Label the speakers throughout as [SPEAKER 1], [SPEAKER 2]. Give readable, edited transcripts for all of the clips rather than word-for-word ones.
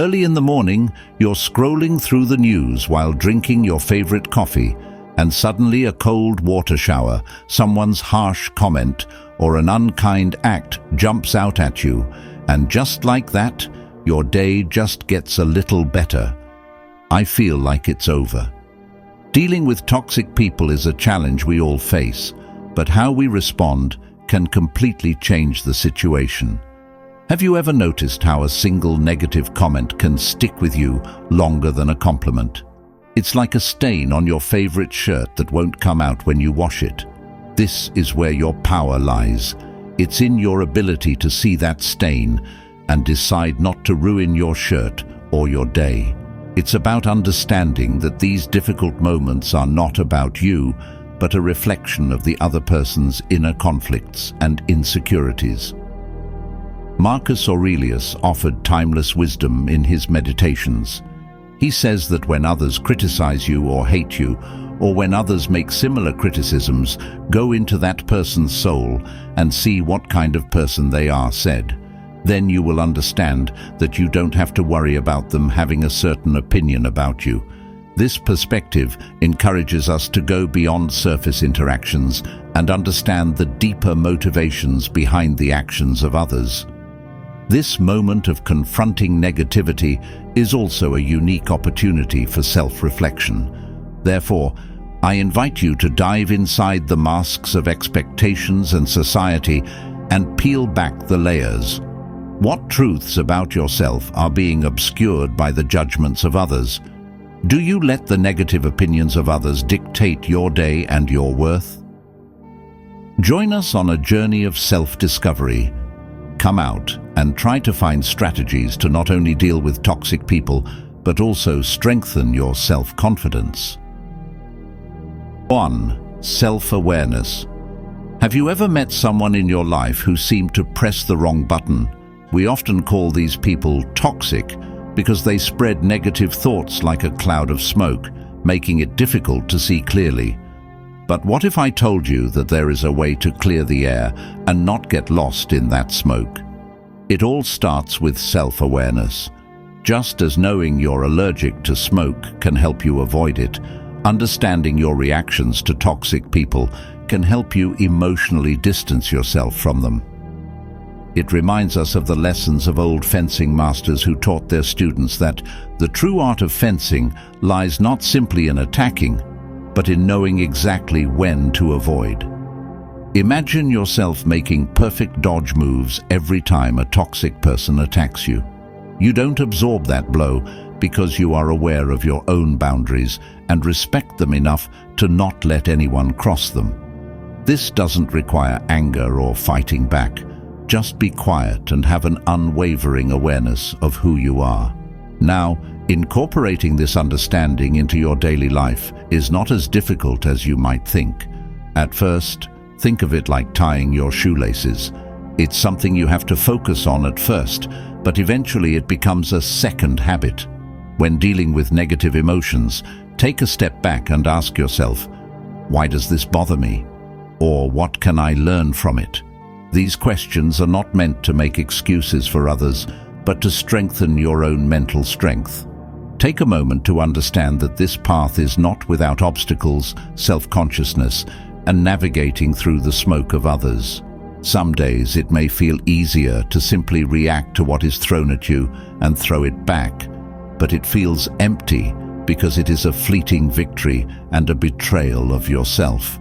[SPEAKER 1] Early in the morning, you're scrolling through the news while drinking your favorite coffee, and suddenly a cold water shower, someone's harsh comment, or an unkind act jumps out at you, and just like that, your day just gets a little better. I feel like it's over. Dealing with toxic people is a challenge we all face, but how we respond can completely change the situation. Have you ever noticed how a single negative comment can stick with you longer than a compliment? It's like a stain on your favorite shirt that won't come out when you wash it. This is where your power lies. It's in your ability to see that stain and decide not to ruin your shirt or your day. It's about understanding that these difficult moments are not about you, but a reflection of the other person's inner conflicts and insecurities. Marcus Aurelius offered timeless wisdom in his Meditations. He says that when others criticize you or hate you, or when others make similar criticisms, go into that person's soul and see what kind of person they are said. Then you will understand that you don't have to worry about them having a certain opinion about you. This perspective encourages us to go beyond surface interactions and understand the deeper motivations behind the actions of others. This moment of confronting negativity is also a unique opportunity for self-reflection. Therefore, I invite you to dive inside the masks of expectations and society and peel back the layers. What truths about yourself are being obscured by the judgments of others? Do you let the negative opinions of others dictate your day and your worth? Join us on a journey of self-discovery. Come out and try to find strategies to not only deal with toxic people, but also strengthen your self-confidence. 1. Self-awareness. Have you ever met someone in your life who seemed to press the wrong button? We often call these people toxic because they spread negative thoughts like a cloud of smoke, making it difficult to see clearly. But what if I told you that there is a way to clear the air and not get lost in that smoke? It all starts with self-awareness. Just as knowing you're allergic to smoke can help you avoid it, understanding your reactions to toxic people can help you emotionally distance yourself from them. It reminds us of the lessons of old fencing masters who taught their students that the true art of fencing lies not simply in attacking, but in knowing exactly when to avoid. Imagine yourself making perfect dodge moves every time a toxic person attacks you. You don't absorb that blow because you are aware of your own boundaries and respect them enough to not let anyone cross them. This doesn't require anger or fighting back. Just be quiet and have an unwavering awareness of who you are. Now, incorporating this understanding into your daily life is not as difficult as you might think. At first, think of it like tying your shoelaces. It's something you have to focus on at first, but eventually it becomes a second habit. When dealing with negative emotions, take a step back and ask yourself, why does this bother me? Or what can I learn from it? These questions are not meant to make excuses for others, but to strengthen your own mental strength. Take a moment to understand that this path is not without obstacles, self-consciousness, and navigating through the smoke of others. Some days it may feel easier to simply react to what is thrown at you and throw it back, but it feels empty because it is a fleeting victory and a betrayal of yourself.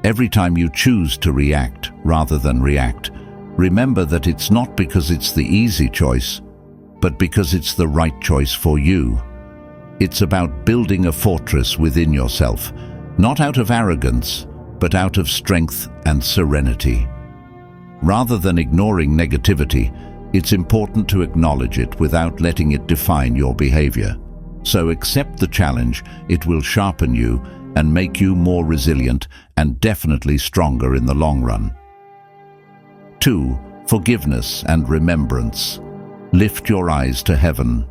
[SPEAKER 1] Every time you choose to react rather than react, remember that it's not because it's the easy choice, but because it's the right choice for you. It's about building a fortress within yourself, not out of arrogance, but out of strength and serenity. Rather than ignoring negativity, it's important to acknowledge it without letting it define your behavior. So accept the challenge. It will sharpen you and make you more resilient and definitely stronger in the long run. 2. Forgiveness and remembrance. Lift your eyes to heaven.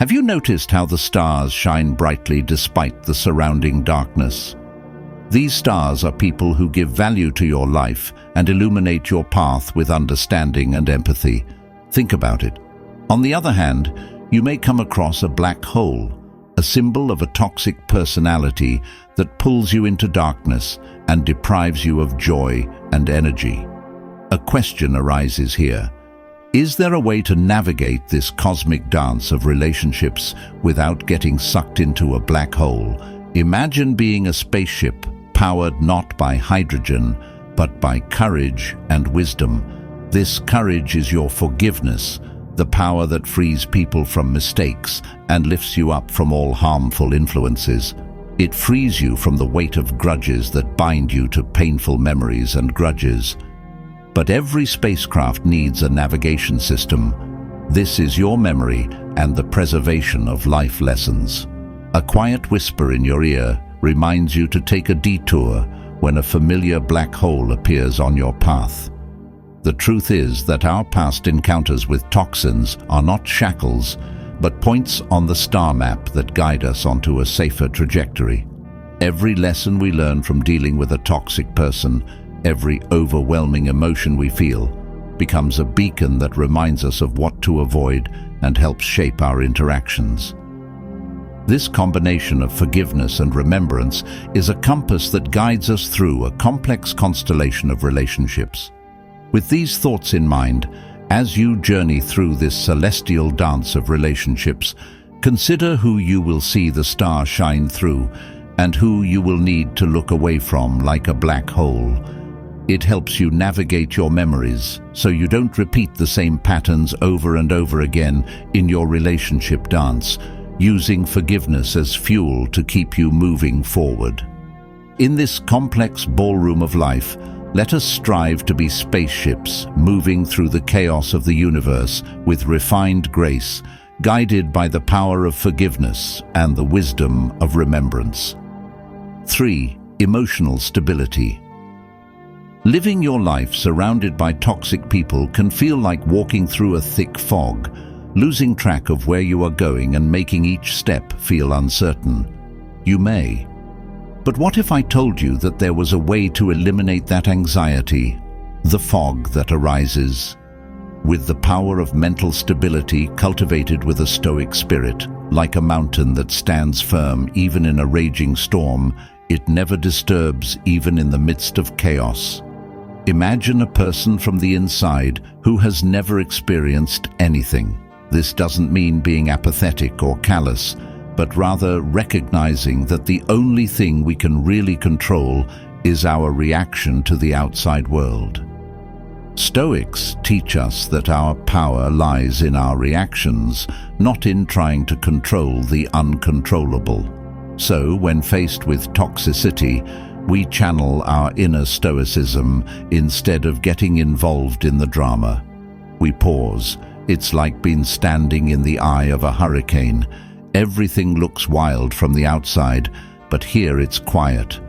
[SPEAKER 1] Have you noticed how the stars shine brightly despite the surrounding darkness? These stars are people who give value to your life and illuminate your path with understanding and empathy. Think about it. On the other hand, You may come across a black hole, a symbol of a toxic personality that pulls you into darkness and deprives you of joy and energy. A question arises here. Is there a way to navigate this cosmic dance of relationships without getting sucked into a black hole? Imagine being a spaceship powered not by hydrogen, but by courage and wisdom. This courage is your forgiveness, the power that frees people from mistakes and lifts you up from all harmful influences. It frees you from the weight of grudges that bind you to painful memories and grudges. But every spacecraft needs a navigation system. This is your memory and the preservation of life lessons. A quiet whisper in your ear reminds you to take a detour when a familiar black hole appears on your path. The truth is that our past encounters with toxins are not shackles, but points on the star map that guide us onto a safer trajectory. Every lesson we learn from dealing with a toxic person, every overwhelming emotion we feel, becomes a beacon that reminds us of what to avoid and helps shape our interactions. This combination of forgiveness and remembrance is a compass that guides us through a complex constellation of relationships. With these thoughts in mind, as you journey through this celestial dance of relationships, consider who you will see the star shine through and who you will need to look away from like a black hole. It helps you navigate your memories so you don't repeat the same patterns over and over again in your relationship dance, using forgiveness as fuel to keep you moving forward. In this complex ballroom of life, let us strive to be spaceships moving through the chaos of the universe with refined grace, guided by the power of forgiveness and the wisdom of remembrance. 3. Emotional stability. Living your life surrounded by toxic people can feel like walking through a thick fog, losing track of where you are going and making each step feel uncertain. You may. But what if I told you that there was a way to eliminate that anxiety, the fog that arises? With the power of mental stability cultivated with a Stoic spirit, like a mountain that stands firm even in a raging storm, it never disturbs even in the midst of chaos. Imagine a person from the inside who has never experienced anything. This doesn't mean being apathetic or callous, but rather recognizing that the only thing we can really control is our reaction to the outside world. Stoics teach us that our power lies in our reactions, not in trying to control the uncontrollable. So, when faced with toxicity, we channel our inner stoicism instead of getting involved in the drama. We pause. It's like being standing in the eye of a hurricane. Everything looks wild from the outside, but here it's quiet.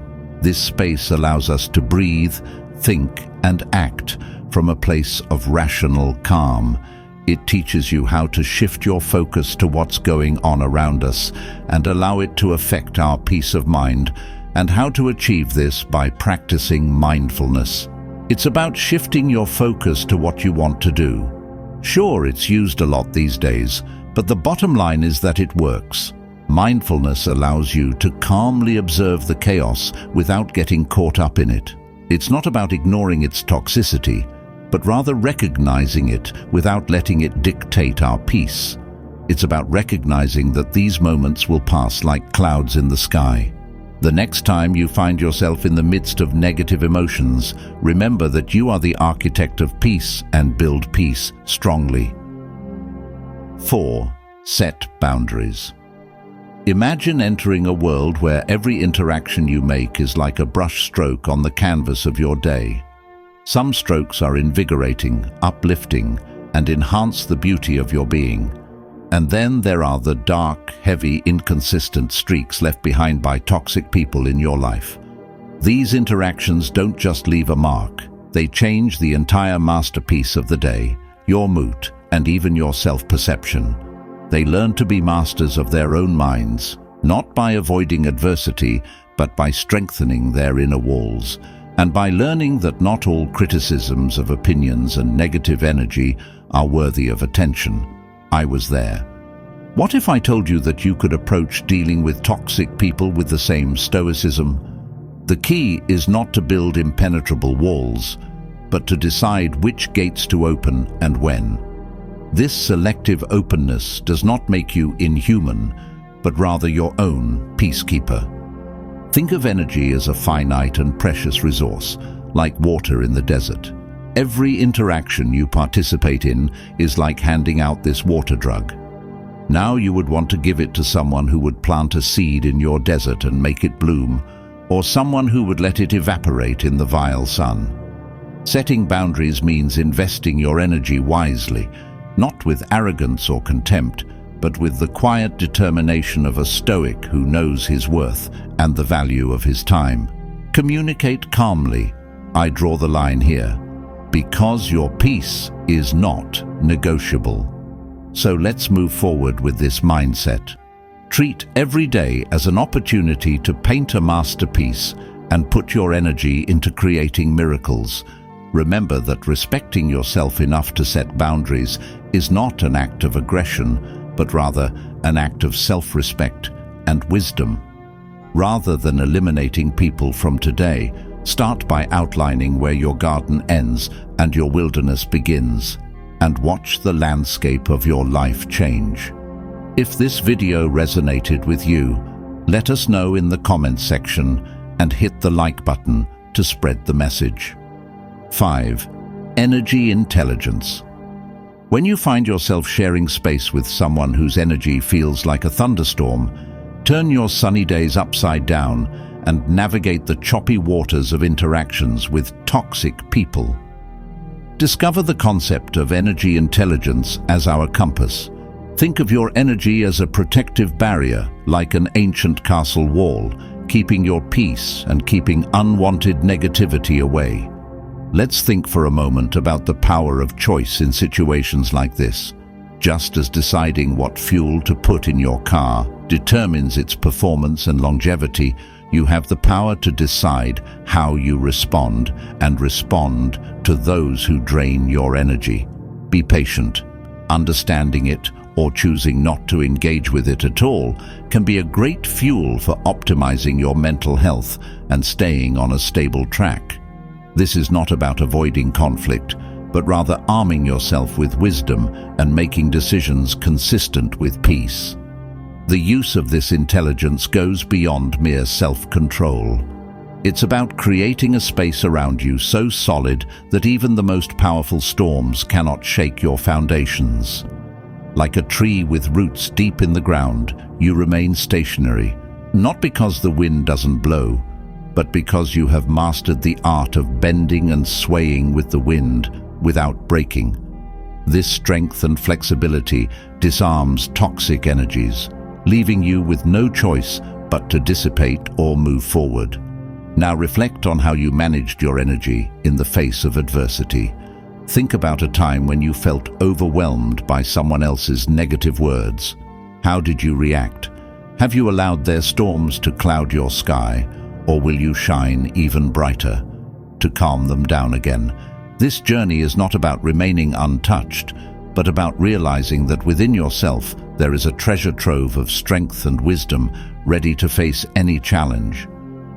[SPEAKER 1] This space allows us to breathe, think, and act from a place of rational calm. It teaches you how to shift your focus to what's going on around us and allow it to affect our peace of mind, and how to achieve this by practicing mindfulness. It's about shifting your focus to what you want to do. Sure, it's used a lot these days, but the bottom line is that it works. Mindfulness allows you to calmly observe the chaos without getting caught up in it. It's not about ignoring its toxicity, but rather recognizing it without letting it dictate our peace. It's about recognizing that these moments will pass like clouds in the sky. The next time you find yourself in the midst of negative emotions, remember that you are the architect of peace and build peace strongly. 4. Set boundaries. Imagine entering a world where every interaction you make is like a brush stroke on the canvas of your day. Some strokes are invigorating, uplifting, and enhance the beauty of your being. And then there are the dark, heavy, inconsistent streaks left behind by toxic people in your life. These interactions don't just leave a mark, they change the entire masterpiece of the day, your mood, and even your self-perception. They learn to be masters of their own minds, not by avoiding adversity, but by strengthening their inner walls, and by learning that not all criticisms of opinions and negative energy are worthy of attention. I was there. What if I told you that you could approach dealing with toxic people with the same stoicism? The key is not to build impenetrable walls, but to decide which gates to open and when. This selective openness does not make you inhuman, but rather your own peacekeeper. Think of energy as a finite and precious resource, like water in the desert. Every interaction you participate in is like handing out this water drug. Now you would want to give it to someone who would plant a seed in your desert and make it bloom, or someone who would let it evaporate in the vile sun. Setting boundaries means investing your energy wisely, not with arrogance or contempt, but with the quiet determination of a Stoic who knows his worth and the value of his time. Communicate calmly. I draw the line here, because your peace is not negotiable. So let's move forward with this mindset. Treat every day as an opportunity to paint a masterpiece and put your energy into creating miracles. Remember that respecting yourself enough to set boundaries is not an act of aggression, but rather an act of self-respect and wisdom. Rather than eliminating people from today, start by outlining where your garden ends and your wilderness begins, and watch the landscape of your life change. If this video resonated with you, let us know in the comments section and hit the like button to spread the message. 5. Energy intelligence. When you find yourself sharing space with someone whose energy feels like a thunderstorm, turn your sunny days upside down and navigate the choppy waters of interactions with toxic people. Discover the concept of energy intelligence as our compass. Think of your energy as a protective barrier, like an ancient castle wall, keeping your peace and keeping unwanted negativity away. Let's think for a moment about the power of choice in situations like this. Just as deciding what fuel to put in your car determines its performance and longevity, you have the power to decide how you respond and respond to those who drain your energy. Be patient. Understanding it or choosing not to engage with it at all can be a great fuel for optimizing your mental health and staying on a stable track. This is not about avoiding conflict, but rather arming yourself with wisdom and making decisions consistent with peace. The use of this intelligence goes beyond mere self-control. It's about creating a space around you so solid that even the most powerful storms cannot shake your foundations. Like a tree with roots deep in the ground, you remain stationary, not because the wind doesn't blow, but because you have mastered the art of bending and swaying with the wind without breaking. This strength and flexibility disarms toxic energies, leaving you with no choice but to dissipate or move forward. Now reflect on how you managed your energy in the face of adversity. Think about a time when you felt overwhelmed by someone else's negative words. How did you react? Have you allowed their storms to cloud your sky, or will you shine even brighter to calm them down again? This journey is not about remaining untouched, but about realizing that within yourself there is a treasure trove of strength and wisdom ready to face any challenge.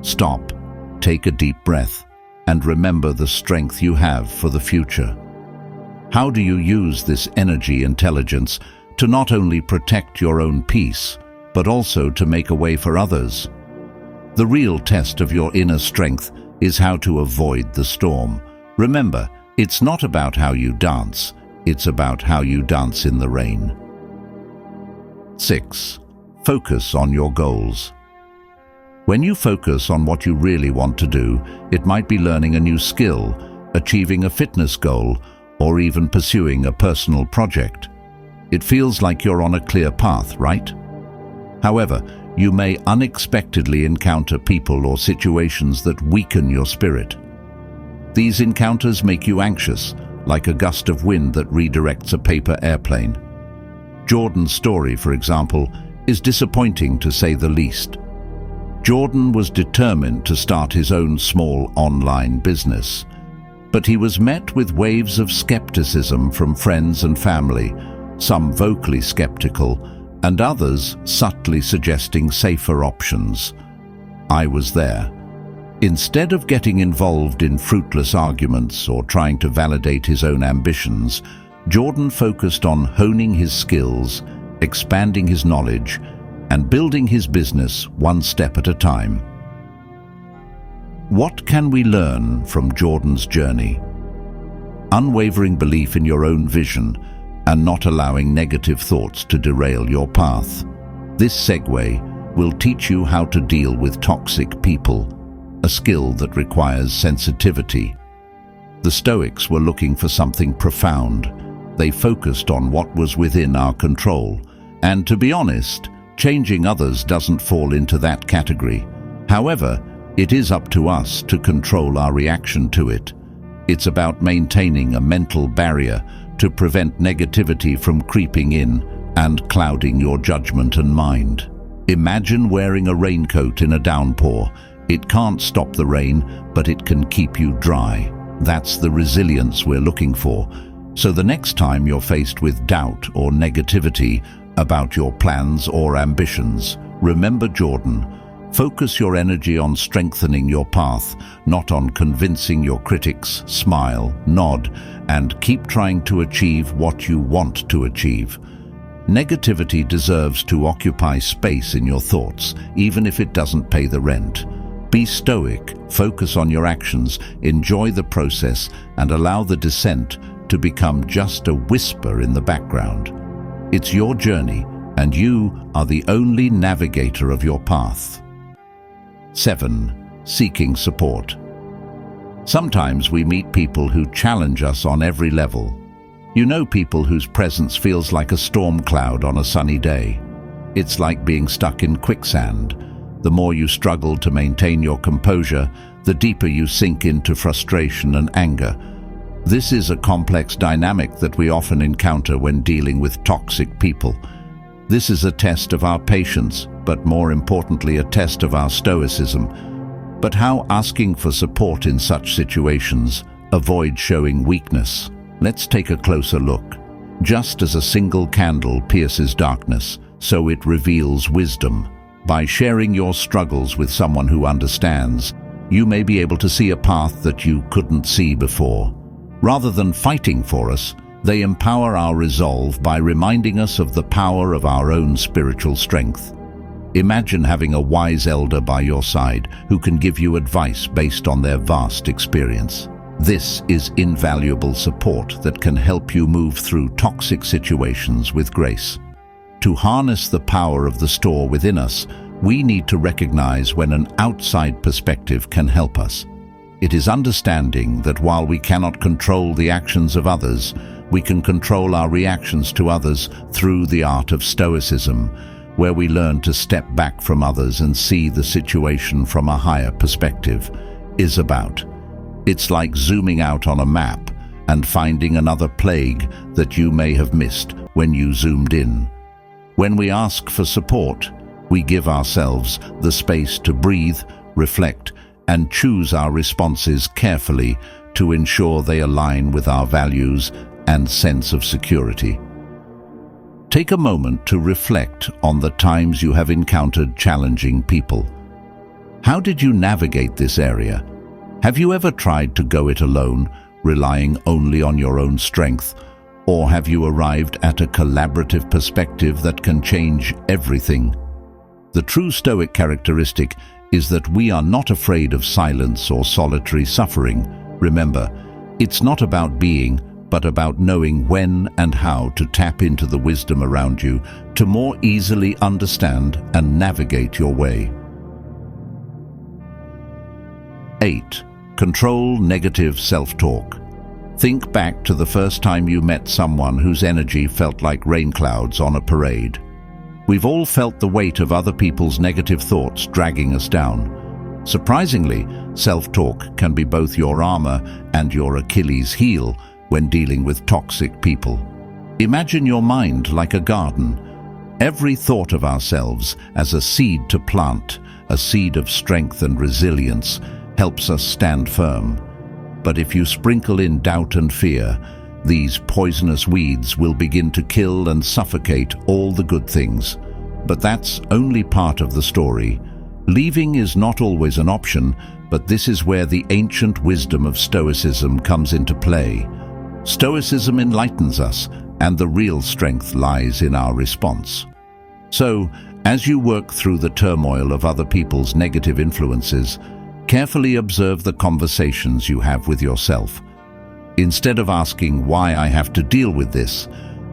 [SPEAKER 1] Stop, take a deep breath, and remember the strength you have for the future. How do you use this energy intelligence to not only protect your own peace, but also to make a way for others? The real test of your inner strength is how to avoid the storm. Remember, it's not about how you dance, it's about how you dance in the rain. 6. Focus on your goals. When you focus on what you really want to do, it might be learning a new skill, achieving a fitness goal, or even pursuing a personal project. It feels like you're on a clear path, right? However, you may unexpectedly encounter people or situations that weaken your spirit. These encounters make you anxious, like a gust of wind that redirects a paper airplane. Jordan's story, for example, is disappointing to say the least. Jordan was determined to start his own small online business, but he was met with waves of skepticism from friends and family, some vocally skeptical, and others subtly suggesting safer options. I was there. Instead of getting involved in fruitless arguments or trying to validate his own ambitions, Jordan focused on honing his skills, expanding his knowledge, and building his business one step at a time. What can we learn from Jordan's journey? Unwavering belief in your own vision and not allowing negative thoughts to derail your path. This segue will teach you how to deal with toxic people, a skill that requires sensitivity. The Stoics were looking for something profound. They focused on what was within our control. And to be honest, changing others doesn't fall into that category. However, it is up to us to control our reaction to it. It's about maintaining a mental barrier to prevent negativity from creeping in and clouding your judgment and mind. Imagine wearing a raincoat in a downpour. It can't stop the rain, but it can keep you dry. That's the resilience we're looking for. So the next time you're faced with doubt or negativity about your plans or ambitions, remember Jordan. Focus your energy on strengthening your path, not on convincing your critics. Smile, nod, and keep trying to achieve what you want to achieve. Negativity deserves to occupy space in your thoughts, even if it doesn't pay the rent. Be stoic, focus on your actions, enjoy the process, and allow the descent to become just a whisper in the background. It's your journey, and you are the only navigator of your path. 7. Seeking support. Sometimes we meet people who challenge us on every level. You know, people whose presence feels like a storm cloud on a sunny day. It's like being stuck in quicksand. The more you struggle to maintain your composure, the deeper you sink into frustration and anger. This is a complex dynamic that we often encounter when dealing with toxic people. This is a test of our patience, but more importantly, a test of our stoicism. But how asking for support in such situations avoid showing weakness? Let's take a closer look. Just as a single candle pierces darkness, so it reveals wisdom. By sharing your struggles with someone who understands, you may be able to see a path that you couldn't see before. Rather than fighting for us, they empower our resolve by reminding us of the power of our own spiritual strength. Imagine having a wise elder by your side who can give you advice based on their vast experience. This is invaluable support that can help you move through toxic situations with grace. To harness the power of the Stoa within us, we need to recognize when an outside perspective can help us. It is understanding that while we cannot control the actions of others, we can control our reactions to others through the art of Stoicism, where we learn to step back from others and see the situation from a higher perspective, is about. It's like zooming out on a map and finding another plague that you may have missed when you zoomed in. When we ask for support, we give ourselves the space to breathe, reflect, and choose our responses carefully to ensure they align with our values and sense of security. Take a moment to reflect on the times you have encountered challenging people. How did you navigate this area? Have you ever tried to go it alone, relying only on your own strength? Or have you arrived at a collaborative perspective that can change everything? The true Stoic characteristic is that we are not afraid of silence or solitary suffering. Remember, it's not about being, but about knowing when and how to tap into the wisdom around you to more easily understand and navigate your way. 8. Control negative self-talk. Think back to the first time you met someone whose energy felt like rain clouds on a parade. We've all felt the weight of other people's negative thoughts dragging us down. Surprisingly, self-talk can be both your armor and your Achilles heel when dealing with toxic people. Imagine your mind like a garden. Every thought of ourselves as a seed to plant, a seed of strength and resilience, helps us stand firm. But if you sprinkle in doubt and fear, These poisonous weeds will begin to kill and suffocate all the good things. But that's only part of the story. Leaving is not always an option, but this is where the ancient wisdom of Stoicism comes into play. Stoicism enlightens us, and the real strength lies in our response. So, as you work through the turmoil of other people's negative influences, carefully observe the conversations you have with yourself. Instead of asking why I have to deal with this,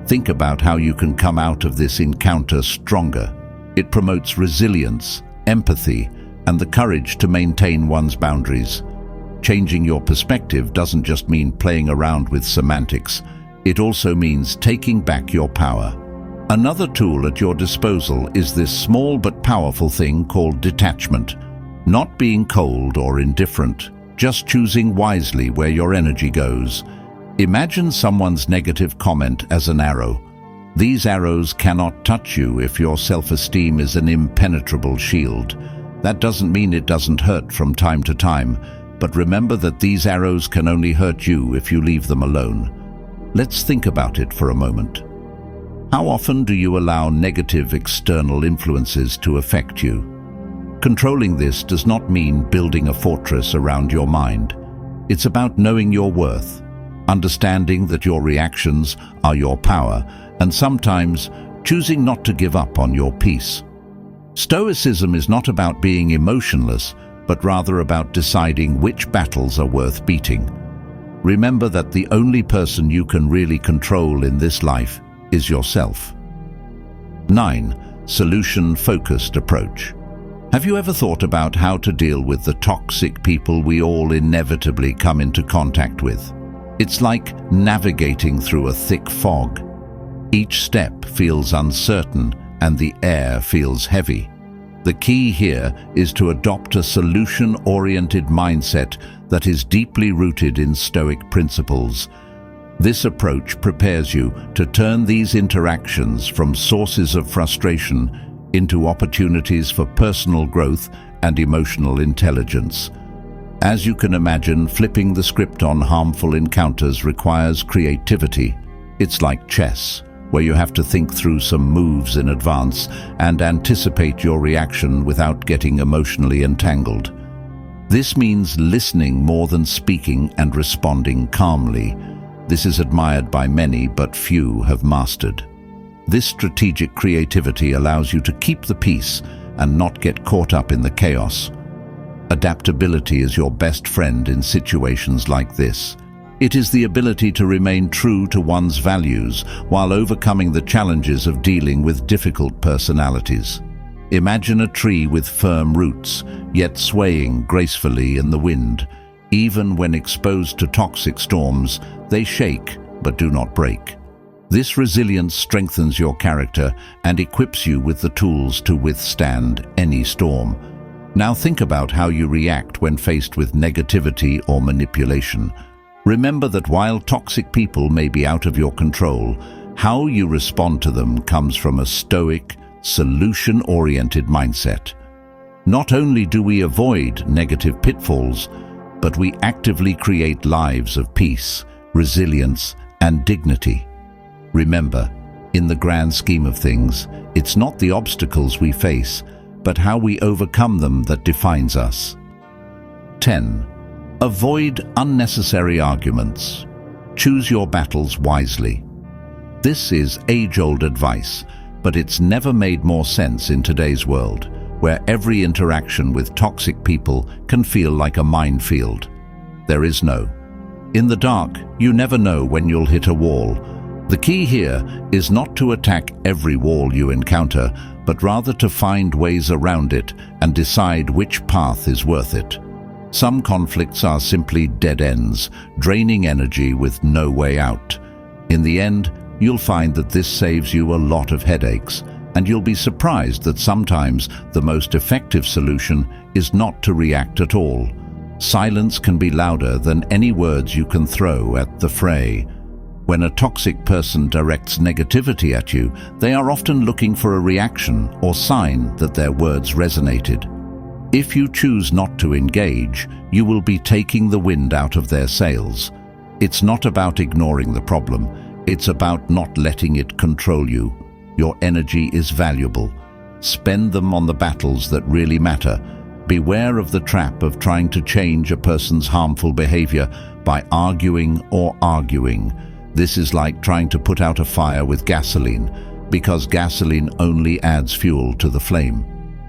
[SPEAKER 1] think about how you can come out of this encounter stronger. It promotes resilience, empathy, and the courage to maintain one's boundaries. Changing your perspective doesn't just mean playing around with semantics. It also means taking back your power. Another tool at your disposal is this small but powerful thing called detachment. Not being cold or indifferent, just choosing wisely where your energy goes. Imagine someone's negative comment as an arrow. These arrows cannot touch you if your self-esteem is an impenetrable shield. That doesn't mean it doesn't hurt from time to time, but remember that these arrows can only hurt you if you leave them alone. Let's think about it for a moment. How often do you allow negative external influences to affect you? Controlling this does not mean building a fortress around your mind. It's about knowing your worth, understanding that your reactions are your power, and sometimes choosing not to give up on your peace. Stoicism is not about being emotionless, but rather about deciding which battles are worth beating. Remember that the only person you can really control in this life is yourself. 9. Solution-focused approach. Have you ever thought about how to deal with the toxic people we all inevitably come into contact with? It's like navigating through a thick fog. Each step feels uncertain and the air feels heavy. The key here is to adopt a solution-oriented mindset that is deeply rooted in Stoic principles. This approach prepares you to turn these interactions from sources of frustration into opportunities for personal growth and emotional intelligence. As you can imagine, flipping the script on harmful encounters requires creativity. It's like chess, where you have to think through some moves in advance and anticipate your reaction without getting emotionally entangled. This means listening more than speaking and responding calmly. This is admired by many, but few have mastered. This strategic creativity allows you to keep the peace and not get caught up in the chaos. Adaptability is your best friend in situations like this. It is the ability to remain true to one's values while overcoming the challenges of dealing with difficult personalities. Imagine a tree with firm roots, yet swaying gracefully in the wind. Even when exposed to toxic storms, they shake but do not break. This resilience strengthens your character and equips you with the tools to withstand any storm. Now think about how you react when faced with negativity or manipulation. Remember that while toxic people may be out of your control, how you respond to them comes from a Stoic, solution-oriented mindset. Not only do we avoid negative pitfalls, but we actively create lives of peace, resilience, and dignity. Remember, in the grand scheme of things, it's not the obstacles we face, but how we overcome them that defines us. 10. Avoid unnecessary arguments. Choose your battles wisely. This is age-old advice, but it's never made more sense in today's world, where every interaction with toxic people can feel like a minefield. There is no. In the dark, you never know when you'll hit a wall. The key here is not to attack every wall you encounter, but rather to find ways around it and decide which path is worth it. Some conflicts are simply dead ends, draining energy with no way out. In the end, you'll find that this saves you a lot of headaches, and you'll be surprised that sometimes the most effective solution is not to react at all. Silence can be louder than any words you can throw at the fray. When a toxic person directs negativity at you, they are often looking for a reaction or sign that their words resonated. If you choose not to engage, you will be taking the wind out of their sails. It's not about ignoring the problem. It's about not letting it control you. Your energy is valuable. Spend them on the battles that really matter. Beware of the trap of trying to change a person's harmful behavior by arguing or arguing. This is like trying to put out a fire with gasoline, because gasoline only adds fuel to the flame.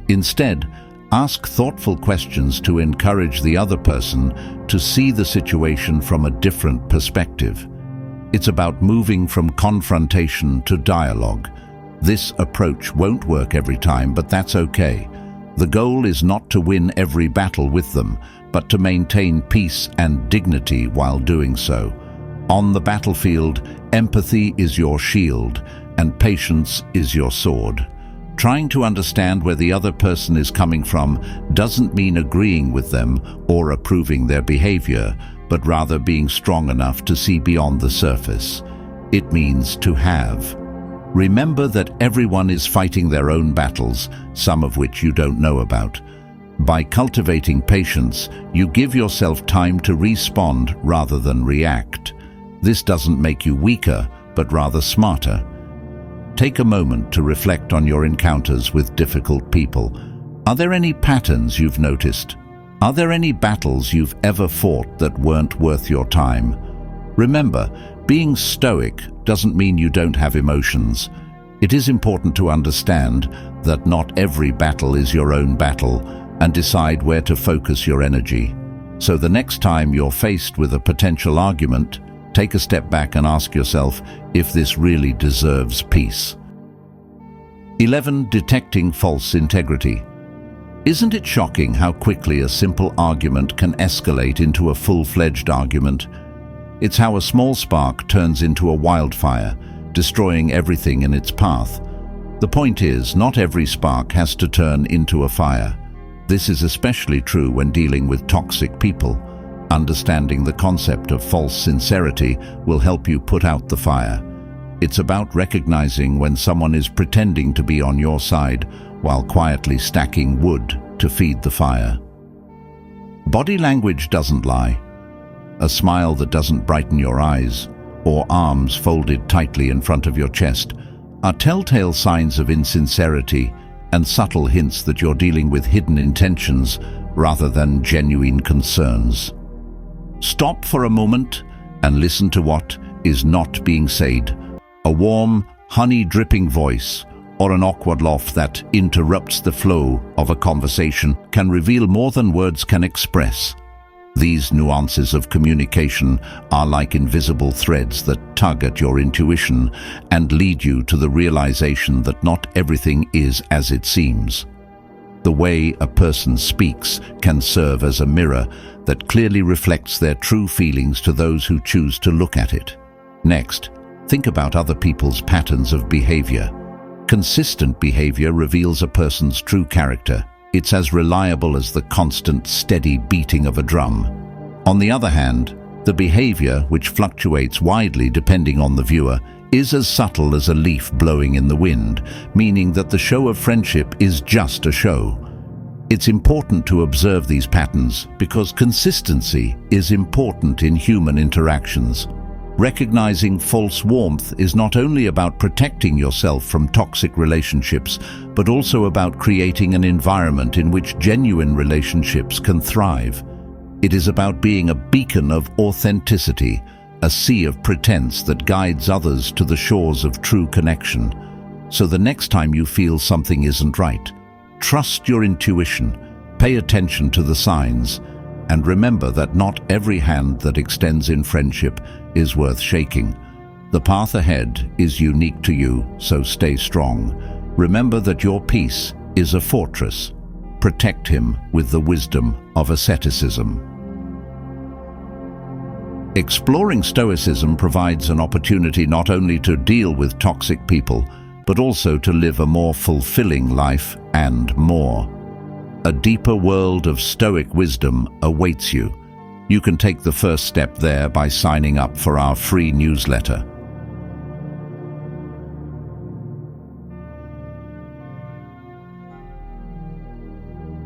[SPEAKER 1] Instead, ask thoughtful questions to encourage the other person to see the situation from a different perspective. It's about moving from confrontation to dialogue. This approach won't work every time, but that's okay. The goal is not to win every battle with them, but to maintain peace and dignity while doing so. On the battlefield, empathy is your shield, and patience is your sword. Trying to understand where the other person is coming from doesn't mean agreeing with them or approving their behavior, but rather being strong enough to see beyond the surface. It means to have. Remember that everyone is fighting their own battles, some of which you don't know about. By cultivating patience, you give yourself time to respond rather than react. This doesn't make you weaker, but rather smarter. Take a moment to reflect on your encounters with difficult people. Are there any patterns you've noticed? Are there any battles you've ever fought that weren't worth your time? Remember, being stoic doesn't mean you don't have emotions. It is important to understand that not every battle is your own battle, and decide where to focus your energy. So the next time you're faced with a potential argument, take a step back and ask yourself if this really deserves peace. 11. Detecting false integrity. Isn't it shocking how quickly a simple argument can escalate into a full-fledged argument? It's how a small spark turns into a wildfire, destroying everything in its path. The point is, not every spark has to turn into a fire. This is especially true when dealing with toxic people. Understanding the concept of false sincerity will help you put out the fire. It's about recognizing when someone is pretending to be on your side while quietly stacking wood to feed the fire. Body language doesn't lie. A smile that doesn't brighten your eyes, or arms folded tightly in front of your chest, are telltale signs of insincerity and subtle hints that you're dealing with hidden intentions rather than genuine concerns. Stop for a moment and listen to what is not being said. A warm, honey-dripping voice or an awkward laugh that interrupts the flow of a conversation can reveal more than words can express. These nuances of communication are like invisible threads that tug at your intuition and lead you to the realization that not everything is as it seems. The way a person speaks can serve as a mirror that clearly reflects their true feelings to those who choose to look at it. Next, think about other people's patterns of behavior. Consistent behavior reveals a person's true character. It's as reliable as the constant, steady beating of a drum. On the other hand, the behavior, which fluctuates widely depending on the viewer, is as subtle as a leaf blowing in the wind, meaning that the show of friendship is just a show. It's important to observe these patterns because consistency is important in human interactions. Recognizing false warmth is not only about protecting yourself from toxic relationships, but also about creating an environment in which genuine relationships can thrive. It is about being a beacon of authenticity, a sea of pretense that guides others to the shores of true connection. So the next time you feel something isn't right, trust your intuition, pay attention to the signs, and remember that not every hand that extends in friendship is worth shaking. The path ahead is unique to you, so stay strong. Remember that your peace is a fortress. Protect him with the wisdom of asceticism. Exploring Stoicism provides an opportunity not only to deal with toxic people, but also to live a more fulfilling life and more. A deeper world of Stoic wisdom awaits you. You can take the first step there by signing up for our free newsletter.